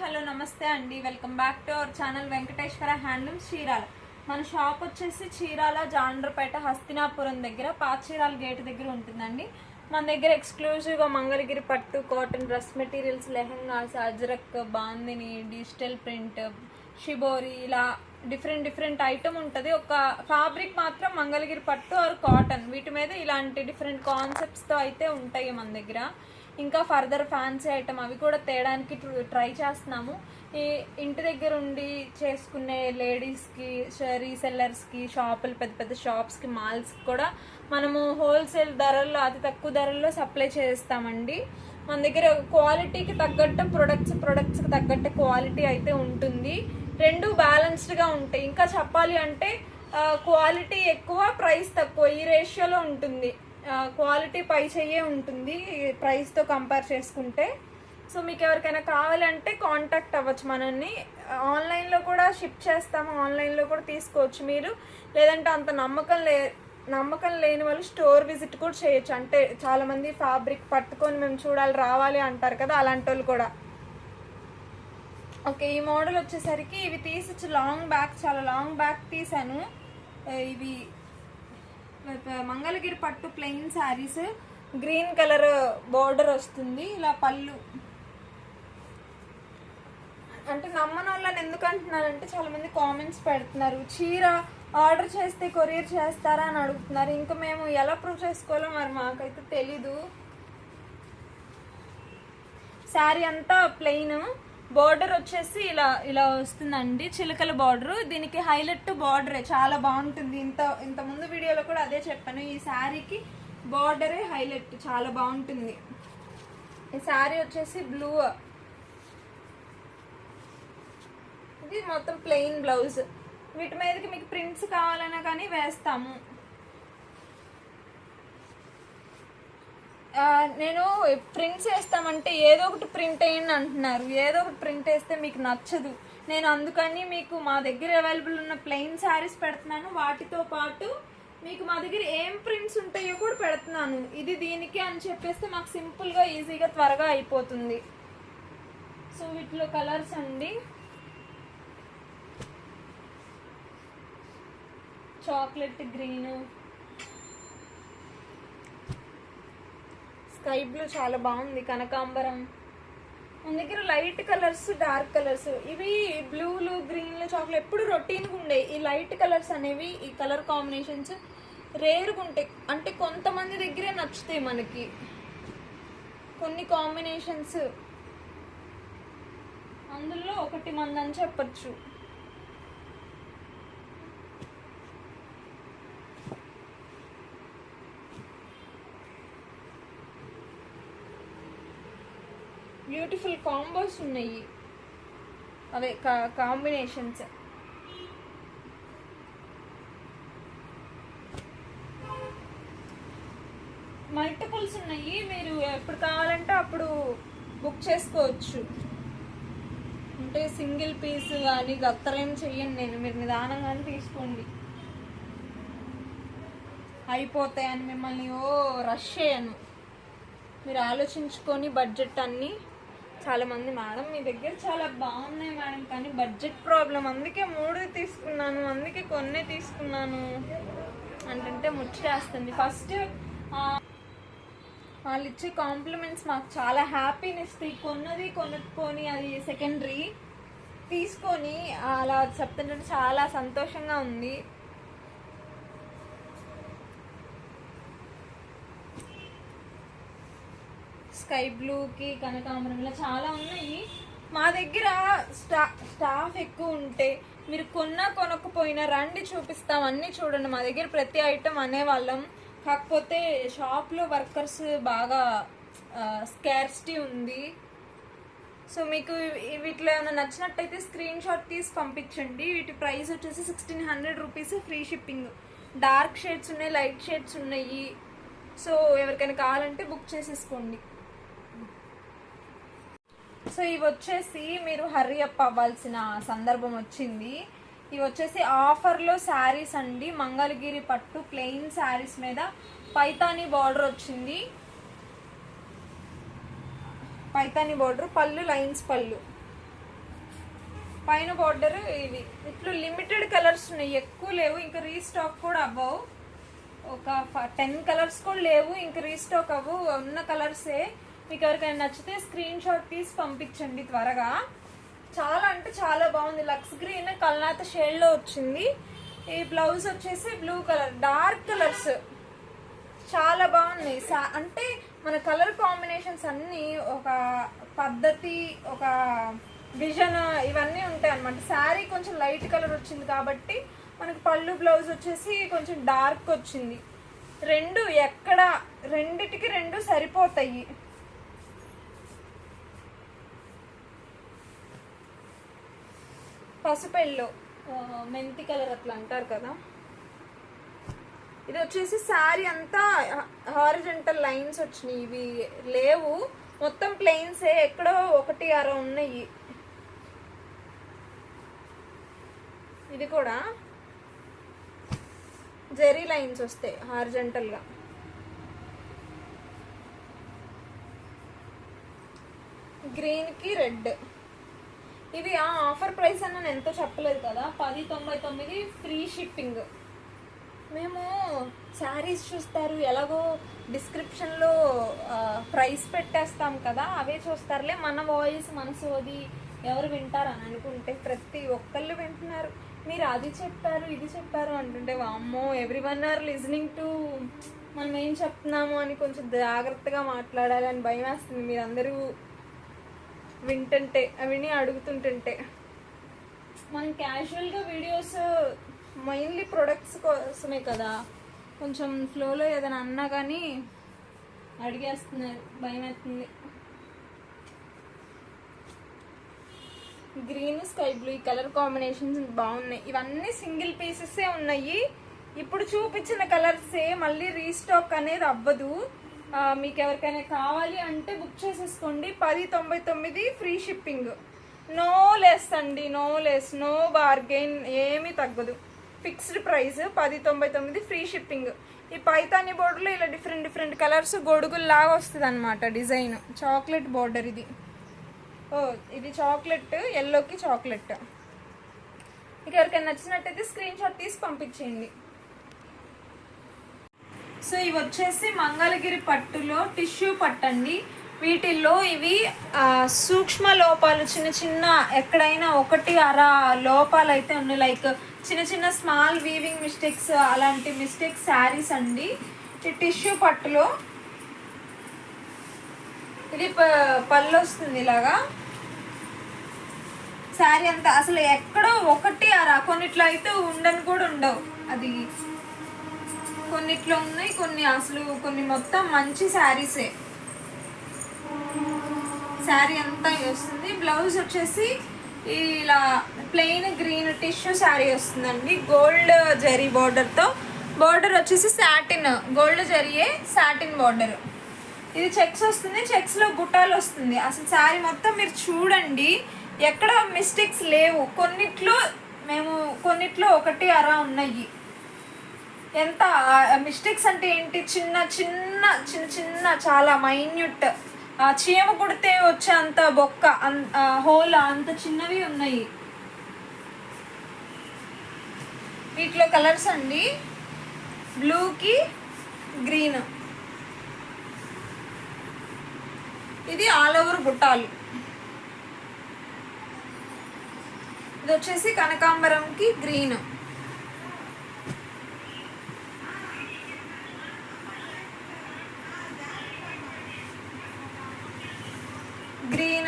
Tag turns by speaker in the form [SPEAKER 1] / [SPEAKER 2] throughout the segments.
[SPEAKER 1] Hello నమస్తే అండి, welcome back to our channel Venkateswara handlooms Chirala. మన షాప్ వచ్చేసి చీరాల జాండ్రపేట హస్తినాపురం దగ్గర పాత చీరాల గేట్ దగ్గర ఉంటుందండి. మన దగ్గర ఎక్స్క్లూజివ్గా మంగళగిరి పట్టు, cotton, dress materials, lehengas, Ajrak, bandhani, digital print, shibori ఇలా డిఫరెంట్ ఐటమ్ ఉంటుంది. ఒక ఫ్యాబ్రిక్ మాత్రం మంగళగిరి పట్టు ఆర్ కాటన్, వీటి మీద ఇలాంటి డిఫరెంట్ కాన్సెప్ట్స్తో అయితే ఉంటాయి మన దగ్గర. ఇంకా ఫర్దర్ ఫ్యాన్సీ ఐటమ్ అవి కూడా తేయడానికి ట్రై చేస్తున్నాము. ఈ ఇంటి దగ్గర ఉండి చేసుకునే లేడీస్కి, రీసెల్లర్స్కి, షాపులు, పెద్ద పెద్ద షాప్స్కి, మాల్స్కి కూడా మనము హోల్సేల్ ధరల్లో, అతి తక్కువ ధరల్లో సప్లై చేస్తామండి. మన దగ్గర క్వాలిటీకి తగ్గట్టు ప్రొడక్ట్స్కి తగ్గట్టు క్వాలిటీ అయితే ఉంటుంది. రెండు బ్యాలెన్స్డ్గా ఉంటాయి. ఇంకా చెప్పాలి అంటే క్వాలిటీ ఎక్కువ, ప్రైస్ తక్కువ, ఈ రేషియోలో ఉంటుంది. క్వాలిటీ పై చెయ్యే ఉంటుంది ప్రైస్తో కంపేర్ చేసుకుంటే. సో మీకు ఎవరికైనా కావాలంటే కాంటాక్ట్ అవ్వచ్చు మనల్ని. ఆన్లైన్లో కూడా షిప్ చేస్తాము, ఆన్లైన్లో కూడా తీసుకోవచ్చు మీరు. లేదంటే అంత నమ్మకం లేని వాళ్ళు స్టోర్ విజిట్ కూడా చేయొచ్చు. అంటే చాలామంది ఫ్యాబ్రిక్ పట్టుకొని మేము చూడాలి, రావాలి అంటారు కదా, అలాంటి వాళ్ళు కూడా. ఓకే, ఈ మోడల్ వచ్చేసరికి ఇవి తీసి లాంగ్ బ్యాక్, చాలా లాంగ్ బ్యాక్ తీసాను. ఇవి మంగళగిరి పట్టు plain saris, green colour border వస్తుంది. ఇలా పళ్ళు అంటే నమ్మని వాళ్ళని ఎందుకు అంటున్నానంటే చాలా మంది కామెంట్స్ పెడుతున్నారు, చీర ఆర్డర్ చేస్తే కొరియర్ చేస్తారా అని అడుగుతున్నారు. ఇంకా మేము ఎలా ప్రూవ్ చేసుకోవాలో మరి మాకైతే తెలీదు. శారీ అంతా ప్లెయిన్, బార్డర్ వచ్చేసి ఇలా వస్తుందండి, చిలకల బార్డర్. దీనికి హైలైట్ బార్డరే, చాలా బాగుంటుంది. ఇంత ముందు వీడియోలో కూడా అదే చెప్పాను, ఈ శారీకి బార్డరే హైలైట్, చాలా బాగుంటుంది. ఈ శారీ వచ్చేసి బ్లూ, ఇది మొత్తం ప్లెయిన్ బ్లౌజ్. వీటి మీదకి మీకు ప్రింట్స్ కావాలన్నా కానీ వేస్తాము. నేను ప్రింట్స్ వేస్తామంటే ఏదో ఒకటి ప్రింట్ వేయండి అంటున్నారు. ఏదో ఒకటి ప్రింట్ వేస్తే మీకు నచ్చదు. నేను అందుకని మీకు మా దగ్గర అవైలబుల్ ఉన్న ప్లెయిన్ శారీస్ పెడుతున్నాను. వాటితో పాటు మీకు మా దగ్గర ఏం ప్రింట్స్ ఉంటాయో కూడా పెడుతున్నాను. ఇది దీనికి అని చెప్పేస్తే మాకు సింపుల్గా, ఈజీగా, త్వరగా అయిపోతుంది. సో వీటిలో కలర్స్ అండి, చాక్లెట్ గ్రీన్, స్కై బ్లూ చాలా బాగుంది, కనకాంబరం. మన దగ్గర లైట్ కలర్స్, డార్క్ కలర్స్, ఇవి బ్లూలు, గ్రీన్లు, చాక్లెట్ ఎప్పుడు రొటీన్గా ఉండే. ఈ లైట్ కలర్స్ అనేవి, ఈ కలర్ కాంబినేషన్స్ రేర్గా ఉంటాయి. అంటే కొంతమంది దగ్గరే నచ్చుతాయి మనకి కొన్ని కాంబినేషన్స్, అందులో ఒకటి మందని చెప్పచ్చు. బ్యూటిఫుల్ కాంబోస్ ఉన్నాయి, అవే కాంబినేషన్స్. మల్టిపుల్స్ ఉన్నాయి, మీరు ఎప్పుడు కావాలంటే అప్పుడు బుక్ చేసుకోవచ్చు. అంటే సింగిల్ పీస్ కానీ గత్తరేం చెయ్యను నేను, మీరు నిదానంగానే తీసుకోండి. అయిపోతాయని మిమ్మల్ని రష్ చేయను, మీరు ఆలోచించుకొని బడ్జెట్ అన్నీ. చాలామంది మేడం మీ దగ్గర చాలా బాగున్నాయి మేడం, కానీ బడ్జెట్ ప్రాబ్లం, అందుకే 3 తీసుకున్నాను, అందుకే కొన్ని తీసుకున్నాను అంటే ముచ్చేస్తుంది. ఫస్ట్ వాళ్ళు ఇచ్చే కాంప్లిమెంట్స్ మాకు చాలా హ్యాపీని ఇస్తాయి. కొనుక్కొని అది సెకండరీ, తీసుకొని అలా చెప్తుంటే చాలా సంతోషంగా ఉంది. స్కై బ్లూకి కనకాంబరం, ఇలా చాలా ఉన్నాయి. మా దగ్గర స్టాఫ్ ఎక్కువ ఉంటే మీరు కొనకపోయినా రండి, చూపిస్తాం, అన్నీ చూడండి. మా దగ్గర ప్రతి ఐటమ్ అనేవాళ్ళం, కాకపోతే షాప్లో వర్కర్స్ బాగా స్కార్సిటీ ఉంది. సో మీకు వీటిలో ఏమైనా నచ్చినట్టయితే స్క్రీన్ షాట్ తీసి పంపించండి. వీటి ప్రైస్ వచ్చేసి 1600 rupees, free shipping. Dark shades ఉన్నాయి, లైట్ షేడ్స్ ఉన్నాయి. సో ఎవరికైనా కావాలంటే బుక్ చేసేసుకోండి. సో ఇవి వచ్చేసి మీరు హర్రీ అప్ అవ్వాల్సిన సందర్భం వచ్చింది. ఇవి వచ్చేసి ఆఫర్లో శారీస్ అండి, మంగళగిరి పట్టు ప్లెయిన్ శారీస్ మీద పైతానీ బార్డర్ వచ్చింది. పైతానీ బార్డర్, పళ్ళు లైన్స్ పళ్ళు. పైన బార్డర్ ఇవి ఇట్లా లిమిటెడ్ కలర్స్ ఉన్నాయి, ఎక్కువ లేవు, ఇంకా రీస్టాక్ కూడా అవ్వవు. ఒక 10 కలర్స్ కూడా లేవు, ఇంకా రీస్టాక్ అవ్వవు. ఉన్న కలర్సే. మీకు ఎవరికైనా నచ్చితే స్క్రీన్ షాట్ తీసి పంపించండి త్వరగా. చాలా అంటే చాలా బాగుంది. లక్స్ గ్రీన్ కల్నాత షేడ్లో వచ్చింది. ఈ బ్లౌజ్ వచ్చేసి బ్లూ కలర్, డార్క్ కలర్స్ చాలా బాగున్నాయి. అంటే మన కలర్ కాంబినేషన్స్ అన్నీ ఒక పద్ధతి, ఒక విజన్ ఇవన్నీ ఉంటాయి అన్నమాట. శారీ కొంచెం లైట్ కలర్ వచ్చింది కాబట్టి మనకి పళ్ళు బ్లౌజ్ వచ్చేసి కొంచెం డార్క్ వచ్చింది. రెండిటికి రెండు సరిపోతాయి. పసుపెల్లో మెంతి కలర్ అట్లా అంటారు కదా. ఇది వచ్చేసి శారీ అంతా హారిజంటల్ లైన్స్ వచ్చినాయి, ఇవి లేవు, మొత్తం ప్లెయిన్సే, ఎక్కడో 1-6 ఉన్నాయి. ఇది కూడా జెరీ లైన్స్ వస్తాయి హారిజంటల్గా. గ్రీన్కి రెడ్. ఇవి ఆఫర్ ప్రైస్ అని నేను ఎంతో చెప్పలేదు కదా, 10.99 ఫ్రీ షిప్పింగ్. మేము శారీస్ చూస్తారు, ఎలాగో డిస్క్రిప్షన్లో ప్రైస్ పెట్టేస్తాం కదా, అవే చూస్తారులే. మన వాయిస్ మన సోది ఎవరు వింటారని అనుకుంటే ప్రతి ఒక్కళ్ళు వింటున్నారు. మీరు అది చెప్పారు ఇది చెప్పారు అంటుంటే వామ్మో, ఎవ్రీవన్ ఆర్ లిజనింగ్ టు మనం ఏం చెప్తున్నాము అని కొంచెం జాగ్రత్తగా మాట్లాడాలి అని భయం వేస్తుంది మీరందరూ వింటుంటే, విని అడుగుతుంటుంటే. మనం క్యాజువల్గా వీడియోస్ మెయిన్లీ ప్రొడక్ట్స్ కోసమే కదా, కొంచెం ఫ్లోలో ఏదైనా అన్నా కానీ అడిగేస్తున్నారు, భయం వేస్తుంది. గ్రీన్ స్కై బ్లూ ఈ కలర్ కాంబినేషన్స్ బాగున్నాయి. ఇవన్నీ సింగిల్ పీసెసే ఉన్నాయి. ఇప్పుడు చూపించిన కలర్సే, మళ్ళీ రీస్టాక్ అనేది అవ్వదు. మీకు ఎవరికైనా కావాలి అంటే బుక్ చేసేసుకోండి. 10.99 ఫ్రీ షిప్పింగ్. నో లెస్ అండి, నో లెస్, నో బార్గెన్, ఏమీ తగ్గదు. Fixed price 10.99 free shipping. ఈ పైతాని బోర్డర్లో ఇలా డిఫరెంట్ కలర్స్ గొడుగుల్లాగా వస్తుంది అనమాట డిజైన్. చాక్లెట్ బోర్డర్ ఇది. ఇది చాక్లెట్, ఎల్లోకి చాక్లెట్. మీకు ఎవరికైనా నచ్చినట్టయితే స్క్రీన్ షాట్ తీసి పంపించేయండి. సో ఇవి వచ్చేసి మంగళగిరి పట్టులో టిష్యూ పట్టండి. వీటిల్లో ఇవి సూక్ష్మ లోపాలు, చిన్న ఎక్కడైనా 1-6 లోపాలు అయితే ఉన్నాయి. లైక్ చిన్న స్మాల్ వీవింగ్ మిస్టేక్స్, అలాంటి మిస్టేక్స్ శారీస్ అండి. ఈ టిష్యూ పట్టులో ఇది పళ్ళు వస్తుంది ఇలాగా. శారీ అంతా అసలు ఎక్కడో 1-6, కొన్నిట్లో అయితే ఉండని కూడా ఉండవు. అది కొన్నిట్లో ఉన్నాయి, కొన్ని మొత్తం మంచి శారీసే. శారీ అంతా వస్తుంది. బ్లౌజ్ వచ్చేసి ఇలా ప్లెయిన్ గ్రీన్ టిష్యూ శారీ వస్తుందండి, గోల్డ్ జరీ బార్డర్తో. బార్డర్ వచ్చేసి సాటిన్, గోల్డ్ జరీయే సాటిన్ బార్డర్. ఇది చెక్స్ వస్తుంది, చెక్స్లో బుట్టాలు వస్తుంది. అసలు శారీ మొత్తం మీరు చూడండి, ఎక్కడ మిస్టేక్స్ లేవు. కొన్నిట్లో 1-6 ఉన్నాయి. ఎంత మిస్టేక్స్ అంటే ఏంటి, చిన్న చాలా మైన్యూట్, చీమ కుడితే వచ్చే అంత బొక్క, హోల్ అంత చిన్నవి ఉన్నాయి. వీటిలో కలర్స్ అండి, బ్లూకి గ్రీన్. ఇది ఆల్ ఓవర్ బుట్టాలు. ఇది వచ్చేసి కనకాంబరంకి గ్రీన్. గ్రీన్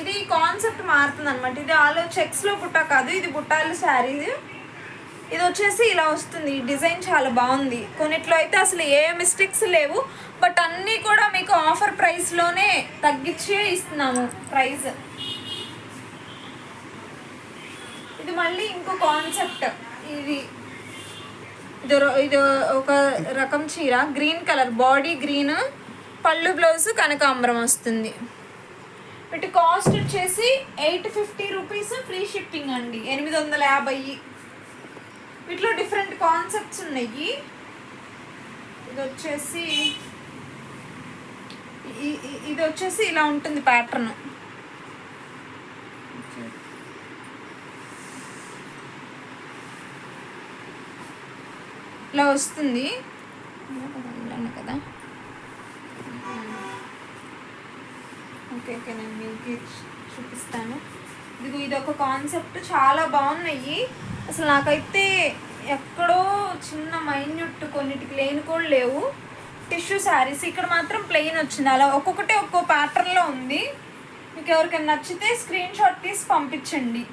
[SPEAKER 1] ఇది కాన్సెప్ట్ మారుతుంది అనమాట. ఇది ఆల్ చెక్స్లో బుట్ట కాదు, ఇది బుట్టాలు శారీ. ఇది వచ్చేసి ఇలా వస్తుంది. డిజైన్ చాలా బాగుంది. కొన్నిట్లో అయితే అసలు ఏ మిస్టేక్స్ లేవు, బట్ అన్నీ కూడా మీకు ఆఫర్ ప్రైస్లోనే తగ్గించే ఇస్తున్నాము ప్రైస్. ఇది మళ్ళీ ఇంకో కాన్సెప్ట్. ఇది ఒక రకం చీర, గ్రీన్ కలర్, బాడీ గ్రీన్, పళ్ళు బ్లౌజ్ కనకాంబరం వస్తుంది. వీటి కాస్ట్ వచ్చేసి 850 రూపీస్ ఫ్రీ షిప్పింగ్ అండి, 850. వీటిలో డిఫరెంట్ కాన్సెప్ట్స్ ఉన్నాయి. ఇది వచ్చేసి ఇలా ఉంటుంది ప్యాటర్న్. ఇలా వస్తుంది కదా. ఓకే ఓకే, నేను మీకు చూపిస్తాను. ఇది ఒక కాన్సెప్ట్, చాలా బాగున్నాయి అసలు. నాకైతే ఎక్కడో చిన్న మైన్యూట్ కొన్నిటికి లేని కూడా లేవు. టిష్యూ శారీస్ ఇక్కడ మాత్రం ప్లెయిన్ వచ్చింది. అలా ఒక్కొక్కటి ఒక్కో ప్యాటర్న్లో ఉంది. మీకు ఎవరికైనా నచ్చితే స్క్రీన్ షాట్ తీసి పంపించండి.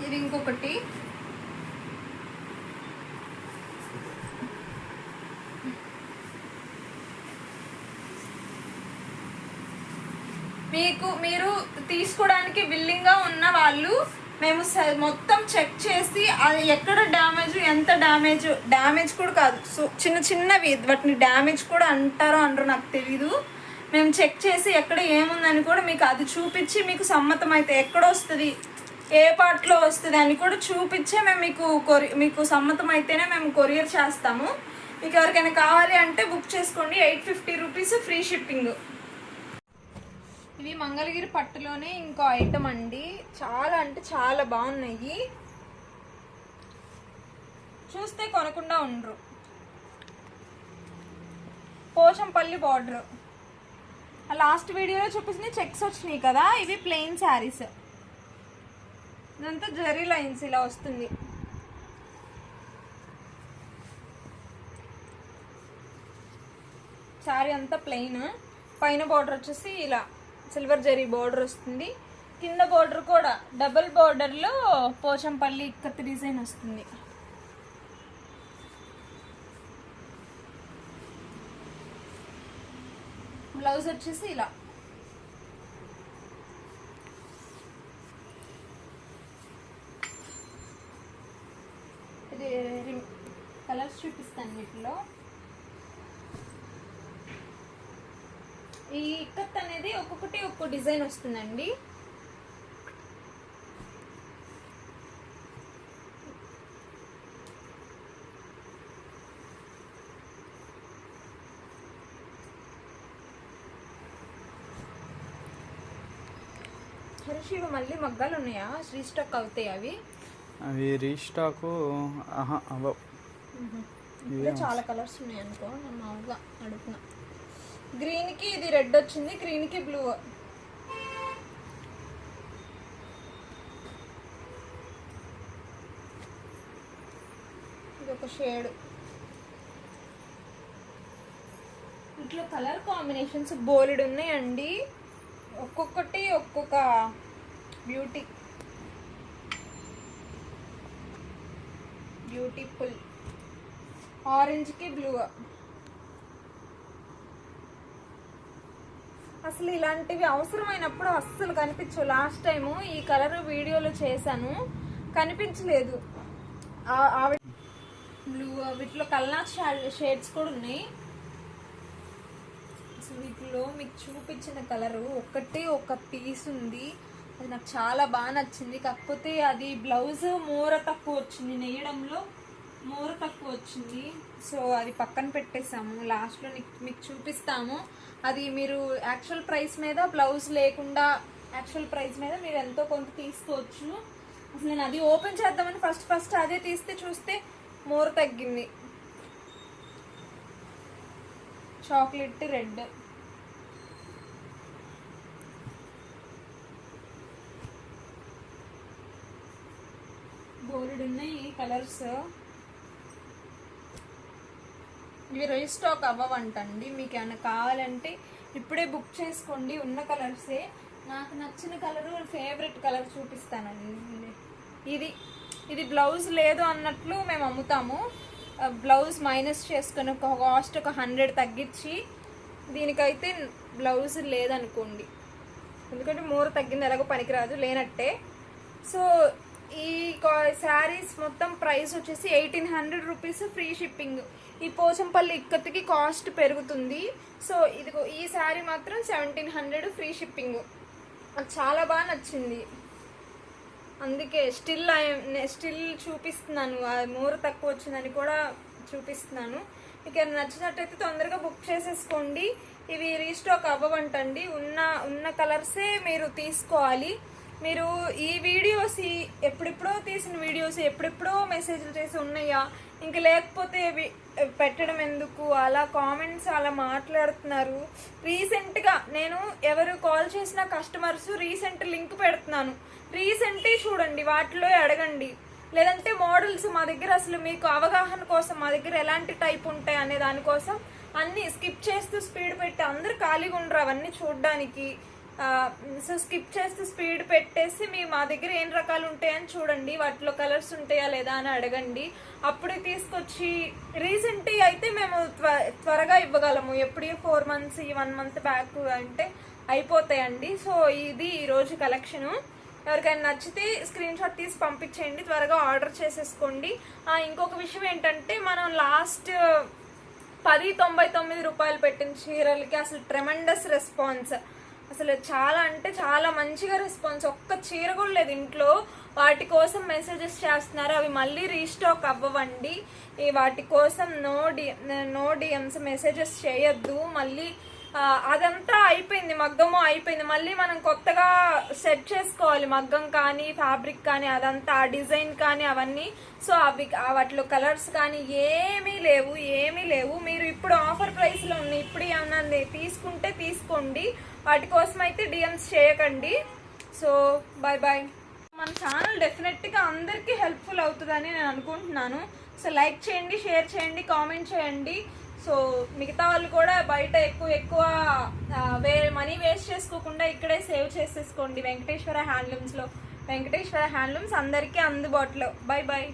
[SPEAKER 1] ఇది ఇంకొకటి, మీరు తీసుకోవడానికి విల్లింగ్గా ఉన్న వాళ్ళు మేము మొత్తం చెక్ చేసి అది ఎక్కడ డ్యామేజ్, ఎంత డ్యామేజ్ కూడా కాదు, సో చిన్నవి వాటిని డ్యామేజ్ కూడా అంటారో అనరో నాకు తెలీదు. మేము చెక్ చేసి ఎక్కడ ఏముందని కూడా మీకు అది చూపించి, మీకు సమ్మతం అయితే ఎక్కడ వస్తుంది, ఏ పార్ట్లో వస్తుంది అని కూడా చూపించే మేము మీకు సమ్మతం అయితేనే మేము కొరియర్ చేస్తాము. మీకు ఎవరికైనా కావాలి అంటే బుక్ చేసుకోండి. 850 రూపీస్ ఫ్రీ షిప్పింగ్. ఇవి మంగళగిరి పట్టులోనే ఇంకో ఐటమ్ అండి. చాలా అంటే చాలా బాగున్నాయి, చూస్తే కొనకుండా ఉండరు. పోచంపల్లి బార్డర్, లాస్ట్ వీడియోలో చూపించిన చెక్స్ వచ్చినాయి కదా, ఇవి ప్లెయిన్ శారీస్. ఇదంతా జరీ లైన్స్ ఇలా వస్తుంది. శారీ అంతా ప్లెయిన్, పైన బార్డర్ వచ్చేసి ఇలా సిల్వర్ జరీ బార్డర్ వస్తుంది. కింద బార్డర్ కూడా డబుల్ బార్డర్లో పోచంపల్లి ఇక్కత్ డిజైన్ వస్తుంది. బ్లౌజ్ వచ్చేసి ఇలా. ఇది కలర్స్ చూపిస్తాను వీటిలో. ఈ ఇక్కత్ అనేది ఒక్కొక్కటి ఒక్కో డిజైన్ వస్తుందండి. హర్షి మళ్ళీ మగ్గాలు ఉన్నాయా? రీస్టాక్ అవుతాయి అవి
[SPEAKER 2] రీస్టాక్ అవ్వవు.
[SPEAKER 1] చాలా కలర్స్ ఉన్నాయి అనుకో, నేను మామూలుగా అడుగుతున్నా. గ్రీన్కి ఇది రెడ్ వచ్చింది, గ్రీన్కి బ్లూ. ఇది ఒక షేడ్. ఇట్లా కలర్ కాంబినేషన్స్ బోలెడ్ ఉన్నాయండి. ఒక్కొక్కటి ఒక్కొక్క బ్యూటిఫుల్. ఆరెంజ్కి బ్లూ. అసలు ఇలాంటివి అవసరమైనప్పుడు అస్సలు కనిపించవు. లాస్ట్ టైము ఈ కలర్ వీడియోలో చేశాను, కనిపించలేదు. బ్లూ, వీటిలో కల్నాథ్ షేడ్స్ కూడా ఉన్నాయి. అసలు వీటిలో మీకు చూపించిన కలరు ఒకటి ఒక పీస్ ఉంది, అది నాకు చాలా బాగా నచ్చింది. కాకపోతే అది బ్లౌజ్ మూర తక్కువ వచ్చింది, నెయ్యడంలో మూర తక్కువ వచ్చింది. సో అది పక్కన పెట్టేసాము. లాస్ట్లో మీకు చూపిస్తాము. అది మీరు యాక్చువల్ ప్రైస్ మీద, బ్లౌజ్ లేకుండా యాక్చువల్ ప్రైస్ మీద మీరు ఎంతో కొంత తీసుకోవచ్చు. అసలు నేను అది ఓపెన్ చేద్దామని ఫస్ట్ అదే తీస్తే చూస్తే మూర తగ్గింది. Chocolate red. బోర్డు ఉన్నాయి కలర్స్. ఇవి రీస్టాక్ అవ్వవంటండి. మీకు ఏమైనా కావాలంటే ఇప్పుడే బుక్ చేసుకోండి. ఉన్న కలర్సే. నాకు నచ్చిన కలరు, ఫేవరెట్ కలర్ చూపిస్తానండి. ఇది బ్లౌజ్ లేదు అన్నట్లు మేము అమ్ముతాము. బ్లౌజ్ మైనస్ చేసుకొని కాస్ట్ ఒక 100 తగ్గించి, దీనికైతే బ్లౌజ్ లేదనుకోండి, ఎందుకంటే మూర తగ్గింది, ఎలాగో పనికిరాదు, లేనట్టే. సో ఈ శారీస్ మొత్తం ప్రైస్ వచ్చేసి 1800 రూపీస్ ఫ్రీ షిప్పింగ్. ఈ పోచంపల్లి ఇక్కత్కి కాస్ట్ పెరుగుతుంది. సో ఇదిగో ఈ శారీ మాత్రం 1700 ఫ్రీ షిప్పింగ్. నాకు చాలా బాగా నచ్చింది, అందుకే స్టిల్ చూపిస్తున్నాను. మూర తక్కువ వచ్చిందని కూడా చూపిస్తున్నాను. మీకు ఏమైనా నచ్చినట్టయితే తొందరగా బుక్ చేసేసుకోండి. ఇవి రీస్టాక్ అవ్వవంటండి. ఉన్న కలర్సే మీరు తీసుకోవాలి. మీరు ఈ వీడియోస్ ఎప్పుడెప్పుడో తీసిన వీడియోస్ ఎప్పుడెప్పుడో మెసేజ్లు చేసి ఉన్నాయా, ఇంక లేకపోతే పెట్టడం ఎందుకు, అలా కామెంట్స్ అలా మాట్లాడుతున్నారు. రీసెంట్గా నేను ఎవరు కాల్ చేసిన కస్టమర్స్ రీసెంట్ లింక్ పెడుతున్నాను, రీసెంట్ చూడండి, వాటిలో అడగండి. లేదంటే మోడల్స్ మా దగ్గర అసలు మీకు అవగాహన కోసం మా దగ్గర ఎలాంటి టైప్ ఉంటాయి అనే దానికోసం అన్నీ స్కిప్ చేస్తూ స్పీడ్ పెట్టి, అందరు ఖాళీగా ఉండరు అవన్నీ చూడడానికి. సో స్కిప్ చేస్తూ స్పీడ్ పెట్టేసి మీ మా దగ్గర ఏం రకాలు ఉంటాయని చూడండి, వాటిలో కలర్స్ ఉంటాయా లేదా అని అడగండి. అప్పుడే తీసుకొచ్చి రీసెంట్ అయితే మేము త్వరగా ఇవ్వగలము. ఎప్పుడు 4 months 1 month బ్యాక్ అంటే అయిపోతాయండి. సో ఇది ఈరోజు కలెక్షను. ఎవరికైనా నచ్చితే స్క్రీన్ షాట్ తీసి పంపించేయండి, త్వరగా ఆర్డర్ చేసేసుకోండి. ఇంకొక విషయం ఏంటంటే, మనం లాస్ట్ 1099 రూపాయలు పెట్టిన చీరలకి అసలు ట్రెమెండస్ రెస్పాన్స్, అసలు చాలా అంటే చాలా మంచిగా రెస్పాన్స్. ఒక్క చీర కూడా లేదు ఇంట్లో. వాటి కోసం మెసేజెస్ చేస్తున్నారు, అవి మళ్ళీ రీస్టాక్ అవ్వవండి. వాటి కోసం నో డిఎమ్స్ మెసేజెస్ చేయొద్దు. మళ్ళీ అదంతా అయిపోయింది, మగ్గము అయిపోయింది. మళ్ళీ మనం కొత్తగా సెట్ చేసుకోవాలి, మగ్గం కానీ ఫ్యాబ్రిక్ కానీ అదంతా, ఆ డిజైన్ కానీ అవన్నీ. సో అవి వాటిలో కలర్స్ కానీ ఏమీ లేవు. మీరు ఇప్పుడు ఆఫర్ ప్రైస్లో ఉన్నాయి, ఇప్పుడు ఏమన్నా తీసుకుంటే తీసుకోండి, వాటి కోసం అయితే డిఎమ్స్ చేయకండి. So bye. మన ఛానల్ డెఫినెట్గా అందరికీ హెల్ప్ఫుల్ అవుతుందని నేను అనుకుంటున్నాను. సో లైక్ చేయండి, షేర్ చేయండి, కామెంట్ చేయండి. సో మిగతా వాళ్ళు కూడా బయట ఎక్కువ మనీ వేస్ట్ చేసుకోకుండా ఇక్కడే సేవ్ చేసేసుకోండి వెంకటేశ్వర హ్యాండ్లూమ్స్లో. వెంకటేశ్వర హ్యాండ్లూమ్స్ అందరికీ అందుబాటులో. బాయ్.